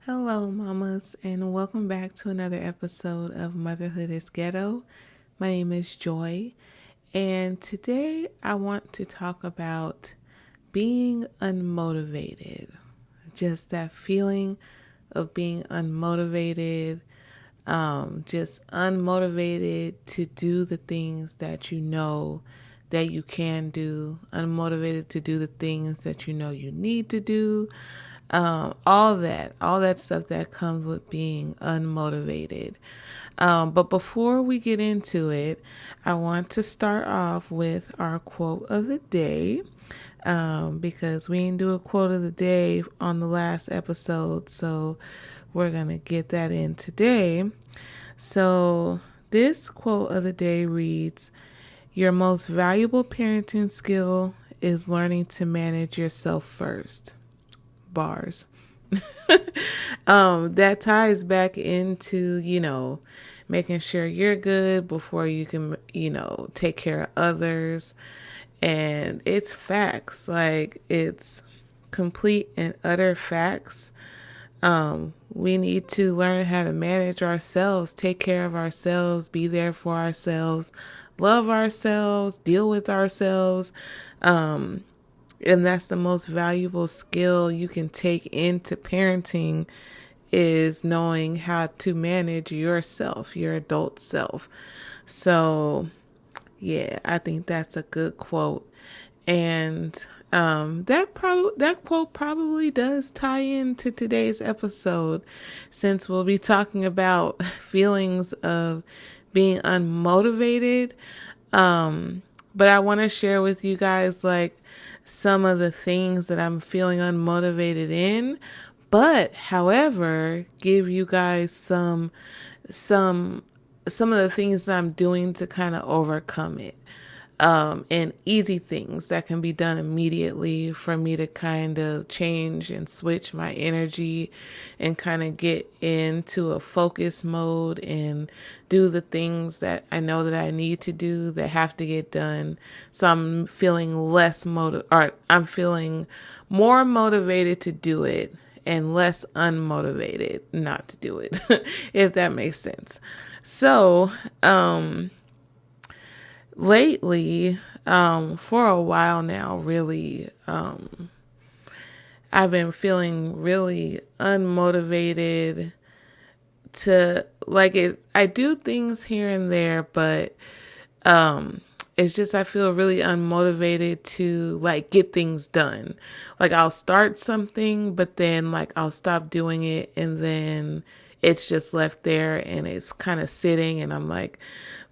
Hello, mamas, and welcome back to another episode of Motherhood is Ghetto. My name is Joy, and today I want to talk about being unmotivated. Just that feeling of being unmotivated, just unmotivated to do the things that you know that you can do, unmotivated to do the things that you know you need to do, all that stuff that comes with being unmotivated. But before we get into it, I want to start off with our quote of the day. Because we didn't do a quote of the day on the last episode, so we're going to get that in today. So this quote of the day reads, "Your most valuable parenting skill is learning to manage yourself first." Bars. That ties back into, making sure you're good before you can, take care of others. And it's facts. Like, it's complete and utter facts. We need to learn how to manage ourselves, take care of ourselves, be there for ourselves, love ourselves, deal with ourselves. And that's the most valuable skill you can take into parenting, is knowing how to manage yourself, your adult self. So, yeah, I think that's a good quote. And that quote probably does tie into today's episode, since we'll be talking about feelings of being unmotivated. But I want to share with you guys like some of the things that I'm feeling unmotivated in, but however, give you guys some of the things that I'm doing to kind of overcome it. And easy things that can be done immediately for me to kind of change and switch my energy and kind of get into a focus mode and do the things that I know that I need to do that have to get done. So I'm feeling I'm feeling more motivated to do it and less unmotivated not to do it, if that makes sense. So, lately, for a while now, really, I've been feeling really unmotivated to like it. I do things here and there, but it's just I feel really unmotivated to like get things done. Like I'll start something, but then like I'll stop doing it, and then it's just left there and it's kind of sitting, and I'm like,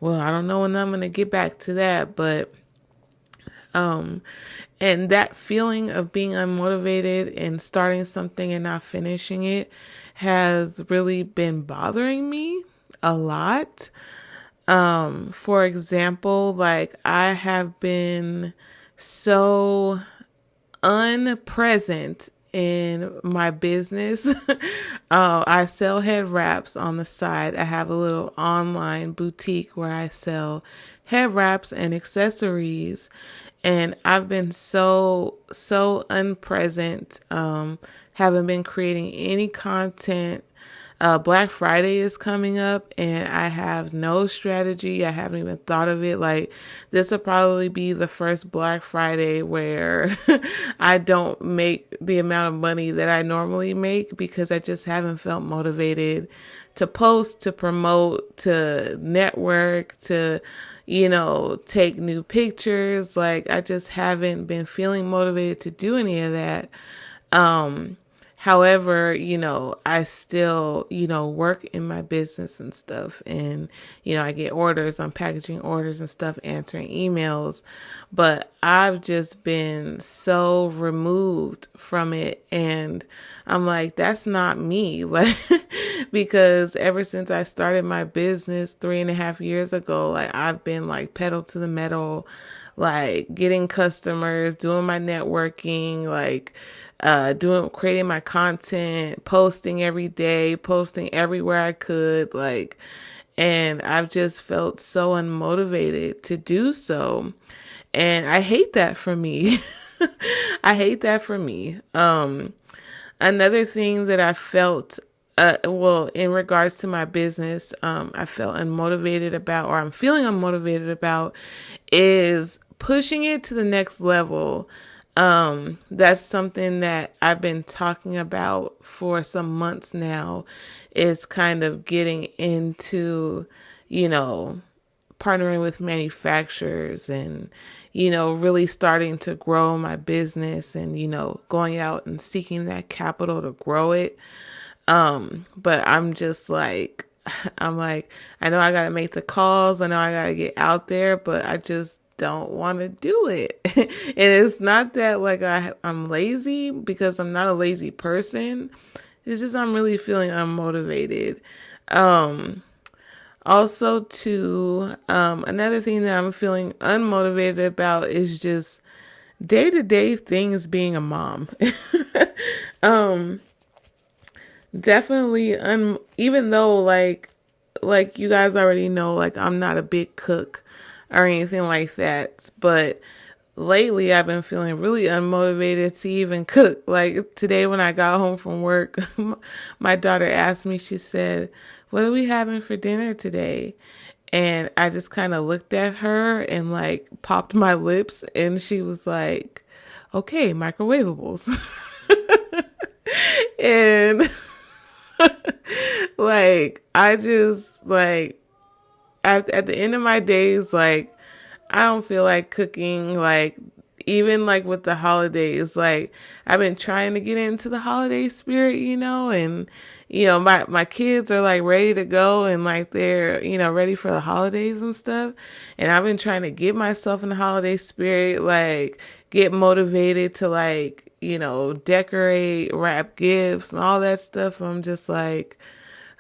well, I don't know when I'm going to get back to that, but and that feeling of being unmotivated and starting something and not finishing it has really been bothering me a lot. For example, like I have been so unpresent in my business. I sell head wraps on the side. I have a little online boutique where I sell head wraps and accessories. And I've been so unpresent. Haven't been creating any content. Black Friday is coming up and I have no strategy. I haven't even thought of it. Like, this will probably be the first Black Friday where I don't make the amount of money that I normally make, because I just haven't felt motivated to post, to promote, to network, to, take new pictures. Like, I just haven't been feeling motivated to do any of that. However, I still, work in my business and stuff, and, I get orders, I'm packaging orders and stuff, answering emails, but I've just been so removed from it. And I'm like, that's not me. Like, because ever since I started my business 3.5 years ago, like I've been like pedal to the metal, like getting customers, doing my networking, like, creating my content, posting every day, posting everywhere I could, like, and I've just felt so unmotivated to do so. And I hate that for me. I hate that for me. Another thing that I felt, well, in regards to my business, I felt unmotivated about, or I'm feeling unmotivated about, is pushing it to the next level. That's something that I've been talking about for some months now, is kind of getting into, you know, partnering with manufacturers and, really starting to grow my business and, going out and seeking that capital to grow it. But I'm just like, I'm like, I know I got to make the calls. I know I got to get out there, but I just don't want to do it. And it's not that like I'm lazy, because I'm not a lazy person. It's just I'm really feeling unmotivated. Also, too, another thing that I'm feeling unmotivated about is just day to day things being a mom. um, Definitely, even though like you guys already know, like I'm not a big cook or anything like that, but lately I've been feeling really unmotivated to even cook. Like today when I got home from work, my daughter asked me, she said, "What are we having for dinner today?" And I just kind of looked at her and like popped my lips, and she was like, "Okay, microwavables." And like I just like at the end of my days, like I don't feel like cooking. Like even like with the holidays, like I've been trying to get into the holiday spirit, and my kids are like ready to go, and like they're ready for the holidays and stuff, and I've been trying to get myself in the holiday spirit, like get motivated to like decorate, wrap gifts and all that stuff. I'm just like,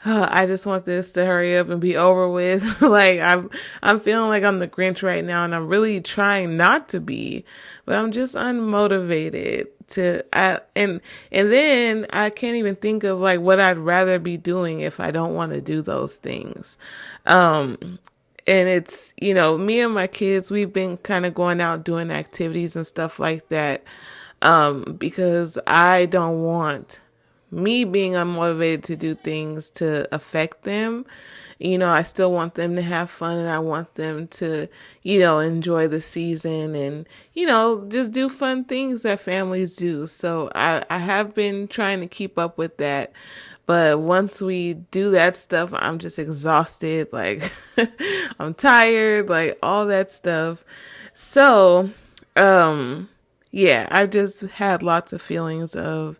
I just want this to hurry up and be over with. Like I'm feeling like I'm the Grinch right now, and I'm really trying not to be, but I'm just unmotivated and then I can't even think of like what I'd rather be doing if I don't want to do those things. And it's, me and my kids, we've been kind of going out doing activities and stuff like that. Because I don't want me being unmotivated to do things to affect them. I still want them to have fun, and I want them to, enjoy the season and, just do fun things that families do. So I have been trying to keep up with that. But once we do that stuff, I'm just exhausted. Like I'm tired, like all that stuff. So, yeah, I've just had lots of feelings of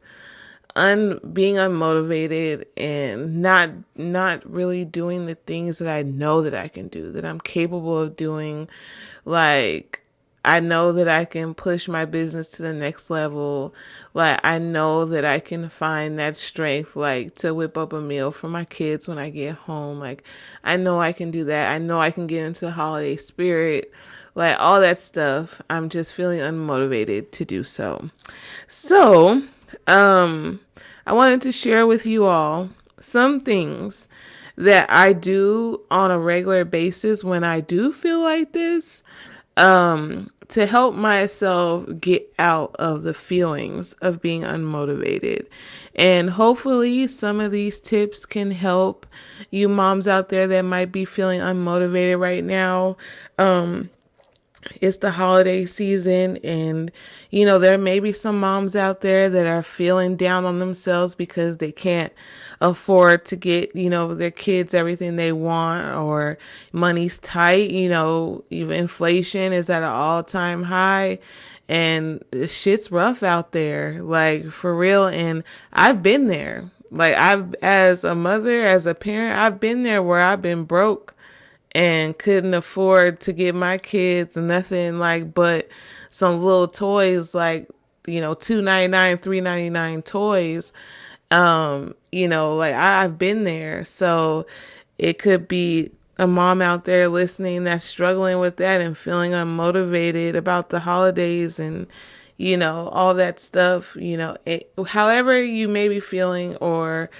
being unmotivated and not really doing the things that I know that I can do, that I'm capable of doing. Like I know that I can push my business to the next level. Like I know that I can find that strength, like to whip up a meal for my kids when I get home. Like I know I can do that. I know I can get into the holiday spirit, like all that stuff. I'm just feeling unmotivated to do so. So, I wanted to share with you all some things that I do on a regular basis when I do feel like this, to help myself get out of the feelings of being unmotivated. And hopefully some of these tips can help you moms out there that might be feeling unmotivated right now. It's the holiday season, and there may be some moms out there that are feeling down on themselves because they can't afford to get their kids everything they want, or money's tight. Even inflation is at an all-time high, and shit's rough out there, like for real. And I've been there. Like as a mother, as a parent, I've been there where I've been broke and couldn't afford to get my kids nothing like but some little toys, like $2.99, $3.99 toys. Like I've been there. So it could be a mom out there listening that's struggling with that and feeling unmotivated about the holidays and all that stuff. However you may be feeling, or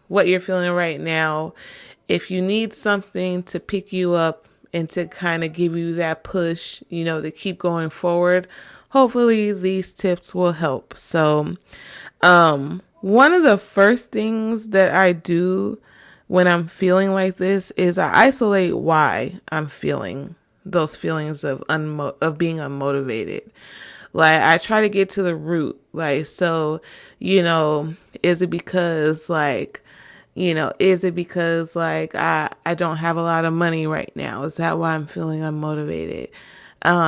what you're feeling right now, if you need something to pick you up and to kind of give you that push, to keep going forward, hopefully these tips will help. So One of the first things that I do when I'm feeling like this is I isolate why I'm feeling those feelings of being unmotivated. Like I try to get to the root. Like, so, is it because I don't have a lot of money right now? Is that why I'm feeling unmotivated?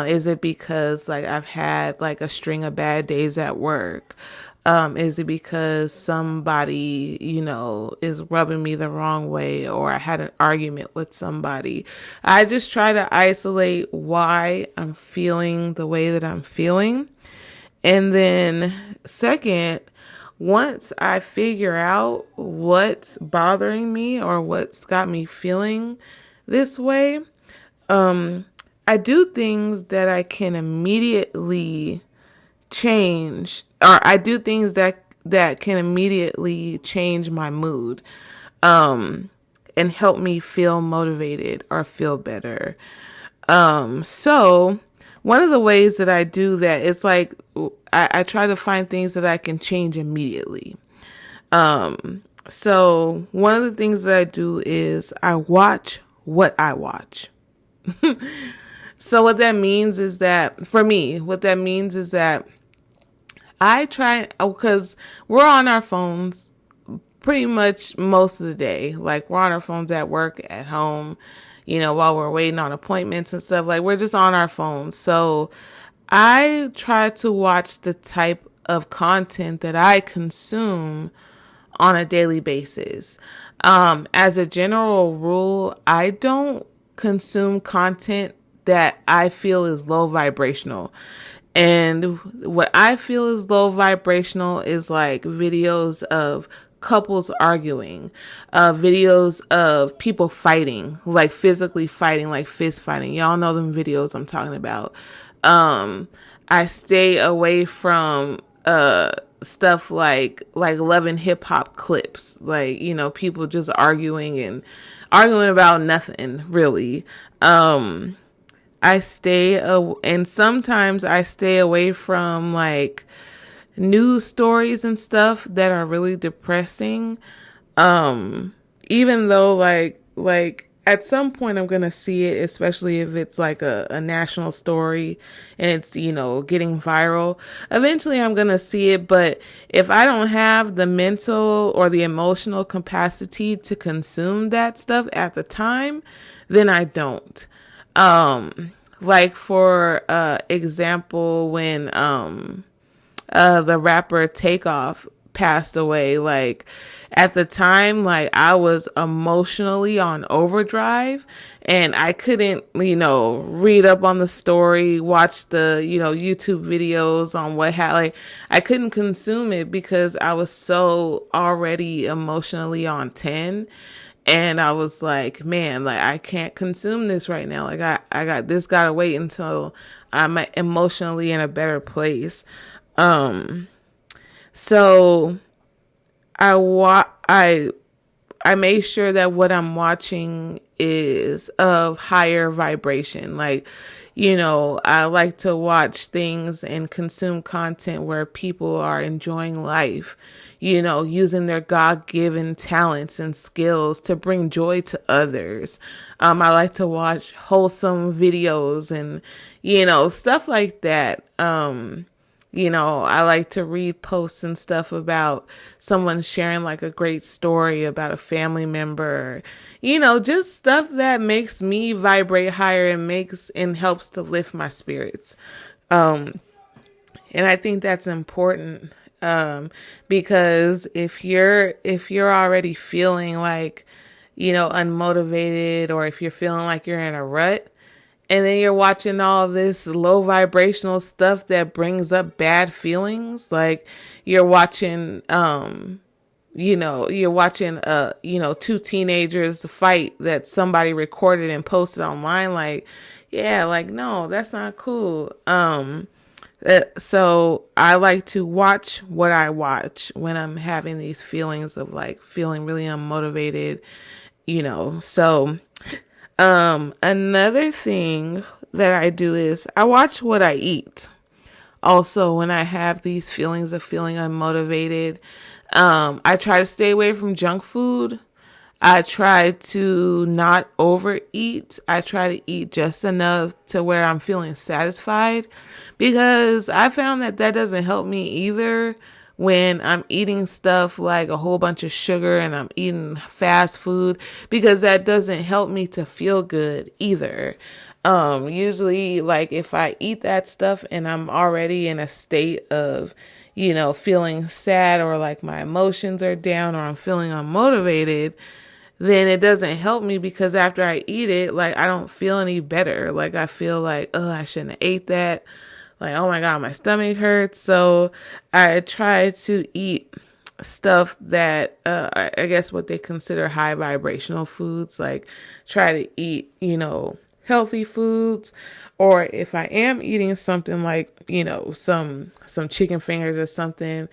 Is it because like I've had like a string of bad days at work? Is it because somebody, is rubbing me the wrong way, or I had an argument with somebody? I just try to isolate why I'm feeling the way that I'm feeling. And then second, once I figure out what's bothering me or what's got me feeling this way, I do things that I can immediately change, or I do things that can immediately change my mood, and help me feel motivated or feel better. So one of the ways that I do that is like I try to find things that I can change immediately. So one of the things that I do is I watch what I watch. So what that means is that for me, I try, because we're on our phones pretty much most of the day. Like we're on our phones at work, at home, while we're waiting on appointments and stuff. Like we're just on our phones. So I try to watch the type of content that I consume on a daily basis. As a general rule, I don't consume content that I feel is low vibrational. And what I feel is low vibrational is like videos of couples arguing, videos of people fighting, like physically fighting, like fist fighting. Y'all know them videos I'm talking about. I stay away from stuff like love and hip hop clips, like people just arguing about nothing really. And sometimes I stay away from like news stories and stuff that are really depressing. Even though like at some point I'm going to see it, especially if it's like a national story and it's, getting viral. Eventually I'm going to see it. But if I don't have the mental or the emotional capacity to consume that stuff at the time, then I don't. Like for example, when the rapper Takeoff passed away, like at the time, like I was emotionally on overdrive and I couldn't, read up on the story, watch the, YouTube videos on like I couldn't consume it because I was so already emotionally on 10. And I was like, man, like I can't consume this right now. Like I got this, gotta wait until I'm emotionally in a better place. So I make sure that what I'm watching is of higher vibration. Like, I like to watch things and consume content where people are enjoying life, using their God-given talents and skills to bring joy to others. I like to watch wholesome videos and, stuff like that. I like to read posts and stuff about someone sharing like a great story about a family member, just stuff that makes me vibrate higher and helps to lift my spirits. And I think that's important, because if you're already feeling like, unmotivated, or if you're feeling like you're in a rut, and then you're watching all this low vibrational stuff that brings up bad feelings. Like you're watching, two teenagers fight that somebody recorded and posted online. Like, yeah, like, no, that's not cool. So I like to watch what I watch when I'm having these feelings of like feeling really unmotivated, so another thing that I do is I watch what I eat. Also, when I have these feelings of feeling unmotivated, I try to stay away from junk food. I try to not overeat. I try to eat just enough to where I'm feeling satisfied, because I found that that doesn't help me either when I'm eating stuff like a whole bunch of sugar and I'm eating fast food, because that doesn't help me to feel good either. Usually, like, if I eat that stuff and I'm already in a state of, feeling sad, or like my emotions are down, or I'm feeling unmotivated, then it doesn't help me, because after I eat it, like, I don't feel any better. Like, I feel like, oh, I shouldn't have ate that. Like, oh my God, my stomach hurts. So I try to eat stuff that, I guess what they consider high vibrational foods, like try to eat, healthy foods. Or if I am eating something like, some chicken fingers or something,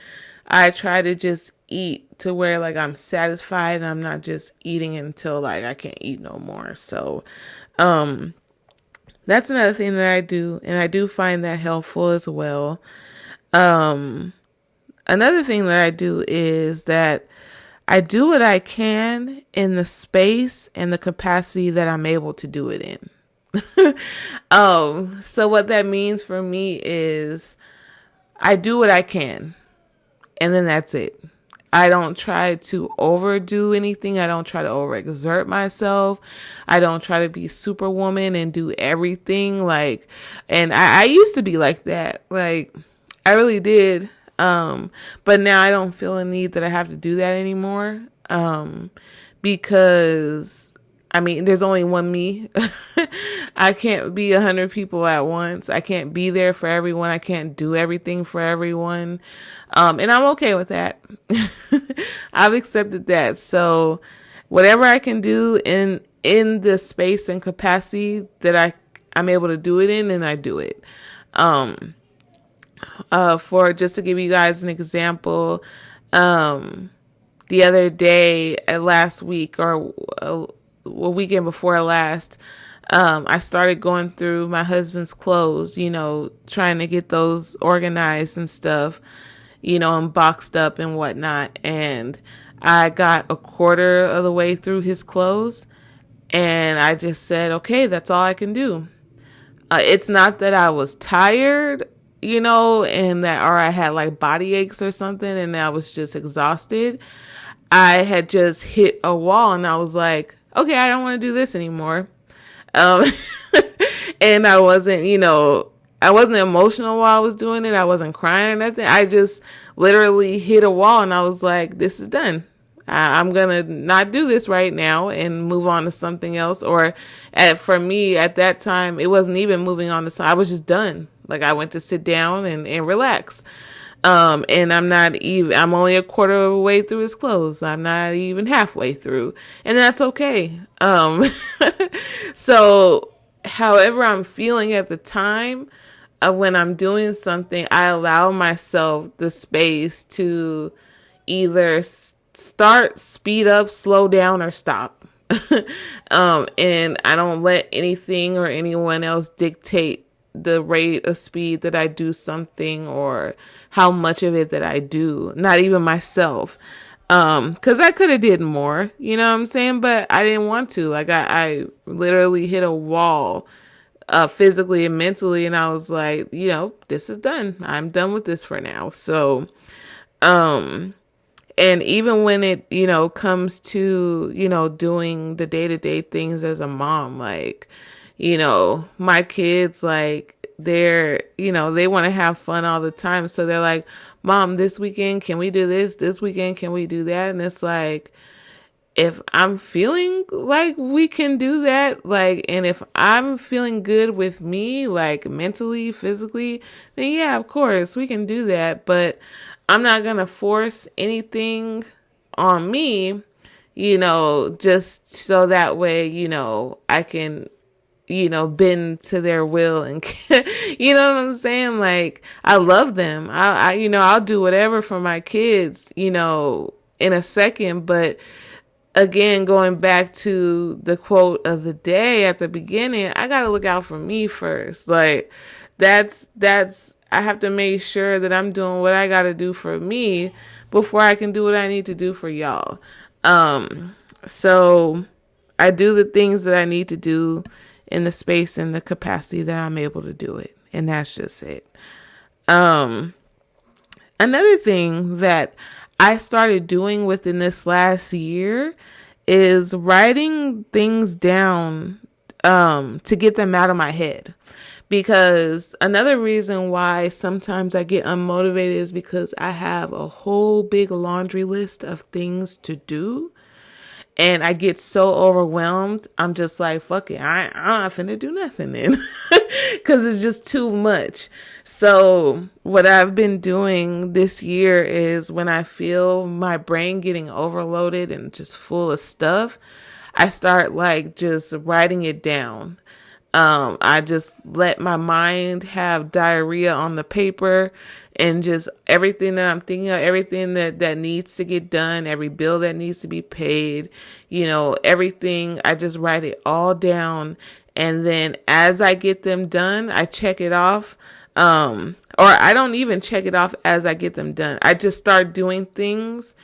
I try to just eat to where like I'm satisfied and I'm not just eating until like I can't eat no more. So, that's another thing that I do, and I do find that helpful as well. Another thing that I do is that I do what I can in the space and the capacity that I'm able to do it in. So what that means for me is I do what I can, and then that's it. I don't try to overdo anything. I don't try to overexert myself. I don't try to be superwoman and do everything and I used to be like that. Like, I really did. But now I don't feel a need that I have to do that anymore. Because there's only one me. I can't be 100 people at once. I can't be there for everyone. I can't do everything for everyone. And I'm okay with that. I've accepted that. So whatever I can do in the space and capacity that I'm able to do it in, and I do it. For just to give you guys an example, the other day, last week, or a weekend before last, I started going through my husband's clothes, trying to get those organized and stuff, and boxed up and whatnot. And I got a quarter of the way through his clothes, and I just said, okay, that's all I can do. It's not that I was tired, and or I had like body aches or something, and I was just exhausted. I had just hit a wall, and I was like, okay, I don't want to do this anymore. And I wasn't emotional while I was doing it. I wasn't crying or nothing. I just literally hit a wall, and I was like, this is done. I'm going to not do this right now and move on to something else. Or for me at that time, it wasn't even moving on to something. I was just done. Like, I went to sit down and relax. And I'm only a quarter of the way through his clothes. I'm not even halfway through, and that's okay. So however I'm feeling at the time of when I'm doing something, I allow myself the space to either start, speed up, slow down, or stop. And I don't let anything or anyone else dictate the rate of speed that I do something, or how much of it that I do, not even myself. Cause I could have did more, you know what I'm saying? But I didn't want to. Like, I literally hit a wall, physically and mentally. And I was like, this is done. I'm done with this for now. So, and even when it, comes to, doing the day-to-day things as a mom, like, my kids, like, they want to have fun all the time. So they're like, Mom, this weekend, can we do this? This weekend, can we do that? And it's like, if I'm feeling like we can do that, like, and if I'm feeling good with me, like mentally, physically, then yeah, of course we can do that. But I'm not going to force anything on me, just so that way, I can, bend to their will, and you know what I'm saying? Like, I love them. I'll do whatever for my kids, in a second. But again, going back to the quote of the day at the beginning, I got to look out for me first. Like, that's I have to make sure that I'm doing what I got to do for me before I can do what I need to do for y'all. So I do the things that I need to do in the space and the capacity that I'm able to do it. And that's just it. Another thing that I started doing within this last year is writing things down to get them out of my head. Because another reason why sometimes I get unmotivated is because I have a whole big laundry list of things to do. And I get so overwhelmed. I'm just like, fuck it. I'm not finna do nothing then. Because it's just too much. So what I've been doing this year is when I feel my brain getting overloaded and just full of stuff, I start like just writing it down. I just let my mind have diarrhea on the paper, and just everything that I'm thinking of, everything that needs to get done, every bill that needs to be paid, everything, I just write it all down. And then as I get them done, I check it off. Or I don't even check it off as I get them done. I just start doing things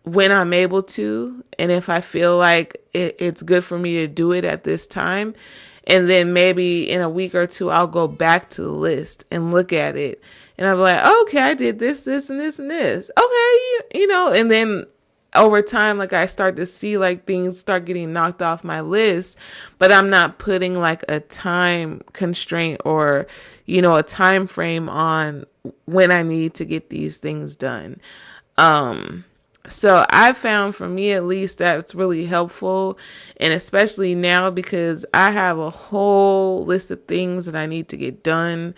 when I'm able to. And if I feel like it's good for me to do it at this time. And then maybe in a week or two, I'll go back to the list and look at it. And I'll be like, oh, okay, I did this, this, and this, and this. Okay, and then over time, like I start to see like things start getting knocked off my list, but I'm not putting like a time constraint or, a time frame on when I need to get these things done. So I found, for me at least, that's really helpful. And especially now, because I have a whole list of things that I need to get done.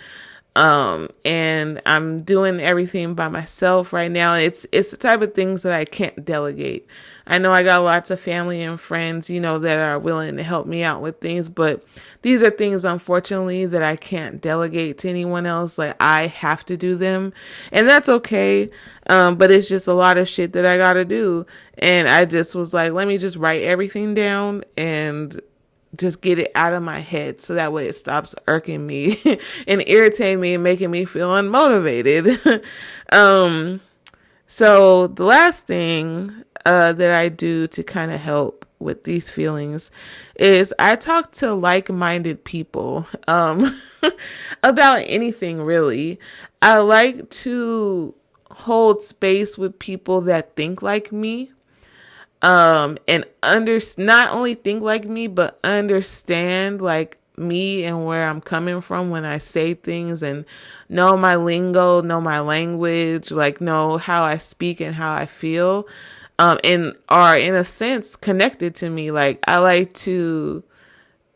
And I'm doing everything by myself right now. It's the type of things that I can't delegate. I know I got lots of family and friends, that are willing to help me out with things, but these are things, unfortunately, that I can't delegate to anyone else. Like, I have to do them, and that's okay. But it's just a lot of shit that I gotta do. And I just was like, let me just write everything down and just get it out of my head, so that way it stops irking me and irritating me and making me feel unmotivated. So the last thing that I do to kind of help with these feelings is I talk to like-minded people about anything, really. I like to hold space with people that think like me. And not only think like me, but understand like me and where I'm coming from when I say things, and know my lingo, know my language, like know how I speak and how I feel, and are in a sense connected to me. Like I like to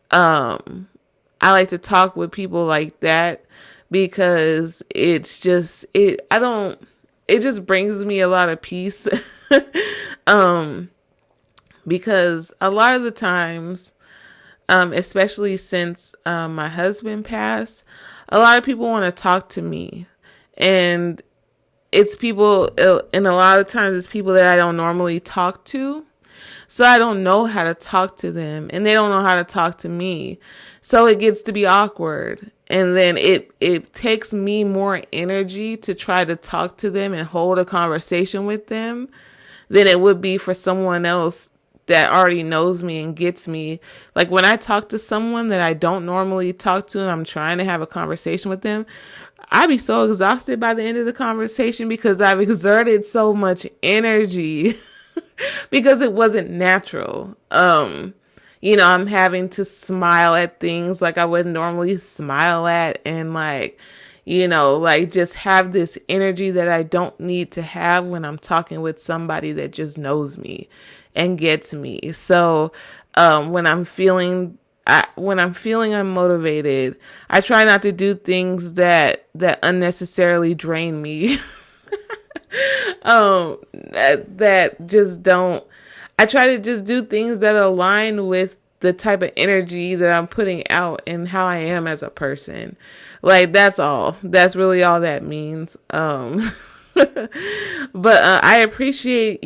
talk with people like that, because it just brings me a lot of peace. Because a lot of the times, especially since my husband passed, a lot of people want to talk to me, and it's people, and a lot of times it's people that I don't normally talk to. So I don't know how to talk to them, and they don't know how to talk to me. So it gets to be awkward. And then it takes me more energy to try to talk to them and hold a conversation with them than it would be for someone else that already knows me and gets me. Like when I talk to someone that I don't normally talk to and I'm trying to have a conversation with them, I'd be so exhausted by the end of the conversation because I've exerted so much energy because it wasn't natural. I'm having to smile at things like I wouldn't normally smile at, and like just have this energy that I don't need to have when I'm talking with somebody that just knows me and gets me. So when I'm feeling unmotivated, I try not to do things that unnecessarily drain me. that just don't. I try to just do things that align with the type of energy that I'm putting out and how I am as a person. Like, that's all. That's really all that means. But I appreciate,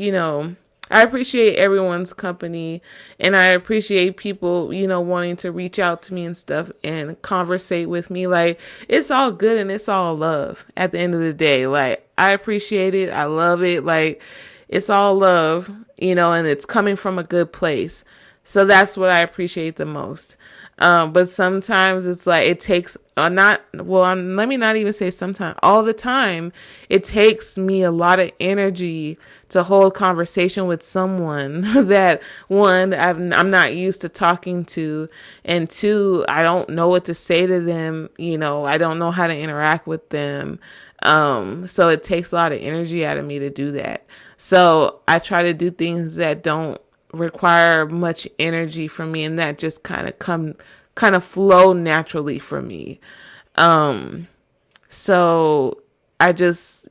I appreciate everyone's company, and I appreciate people, wanting to reach out to me and stuff and conversate with me. Like, it's all good and it's all love at the end of the day. Like, I appreciate it. I love it. Like, it's all love, and it's coming from a good place. So that's what I appreciate the most. But sometimes it's like it takes not well. Let me not even say sometimes. All the time, it takes me a lot of energy to hold conversation with someone that one I'm not used to talking to, and two, I don't know what to say to them. I don't know how to interact with them. So it takes a lot of energy out of me to do that. So I try to do things that don't require much energy from me, and that just kind of flow naturally for me. So I just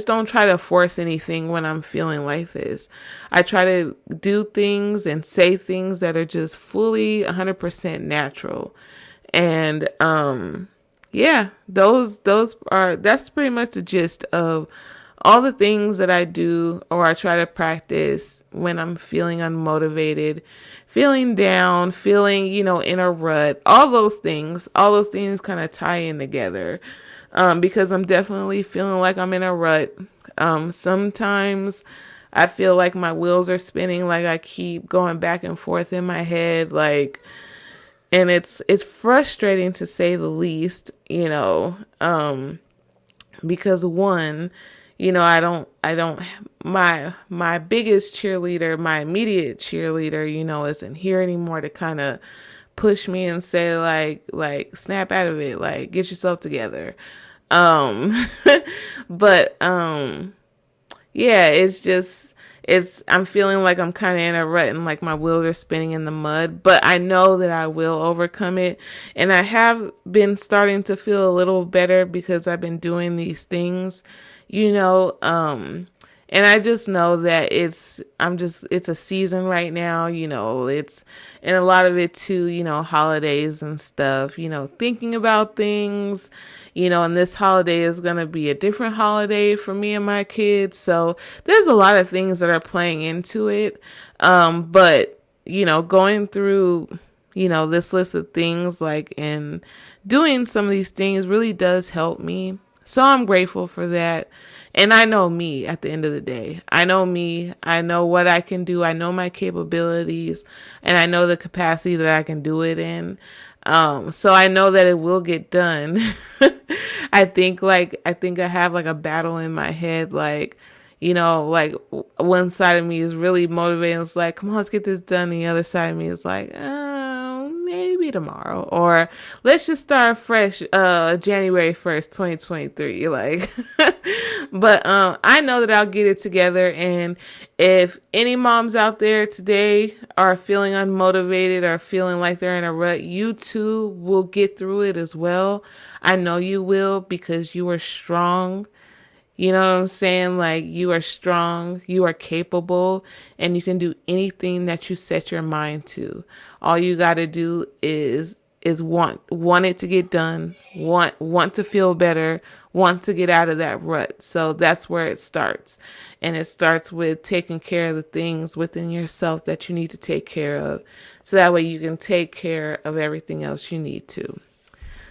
don't try to force anything when I'm feeling like this. I try to do things and say things that are just fully 100% natural. And that's pretty much the gist of all the things that I do or I try to practice when I'm feeling unmotivated, feeling down, feeling, in a rut. All those things kind of tie in together. Because I'm definitely feeling like I'm in a rut. Sometimes I feel like my wheels are spinning, like I keep going back and forth in my head, and it's frustrating to say the least, because one, I don't, my biggest cheerleader, my immediate cheerleader, isn't here anymore to kind of push me and say like snap out of it, like get yourself together. Um, but, yeah, I'm feeling like I'm kind of in a rut and like my wheels are spinning in the mud, but I know that I will overcome it. And I have been starting to feel a little better because I've been doing these things, you know, and I just know that it's a season right now, and a lot of it too, holidays and stuff, thinking about things, and this holiday is going to be a different holiday for me and my kids. So there's a lot of things that are playing into it. But, going through, this list of things and doing some of these things really does help me. So I'm grateful for that. And I know me at the end of the day. I know me. I know what I can do. I know my capabilities and I know the capacity that I can do it in. So I know that it will get done. I think I have like a battle in my head, one side of me is really motivated. It's like, come on, let's get this done. The other side of me is like, oh, maybe tomorrow, or let's just start fresh, January 1st, 2023. But, I know that I'll get it together. And if any moms out there today are feeling unmotivated or feeling like they're in a rut, you too will get through it as well. I know you will, because you are strong. You know what I'm saying? Like, you are strong, you are capable, and you can do anything that you set your mind to. All you got to do is want it to get done, want to feel better, want to get out of that rut. So that's where it starts. And it starts with taking care of the things within yourself that you need to take care of. So that way you can take care of everything else you need to.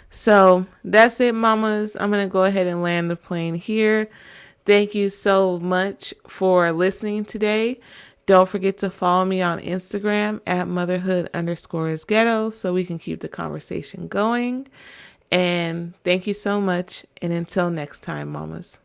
So that's it, mamas. I'm going to go ahead and land the plane here. Thank you so much for listening today. Don't forget to follow me on Instagram at motherhood_ghetto so we can keep the conversation going. And thank you so much. And until next time, mamas.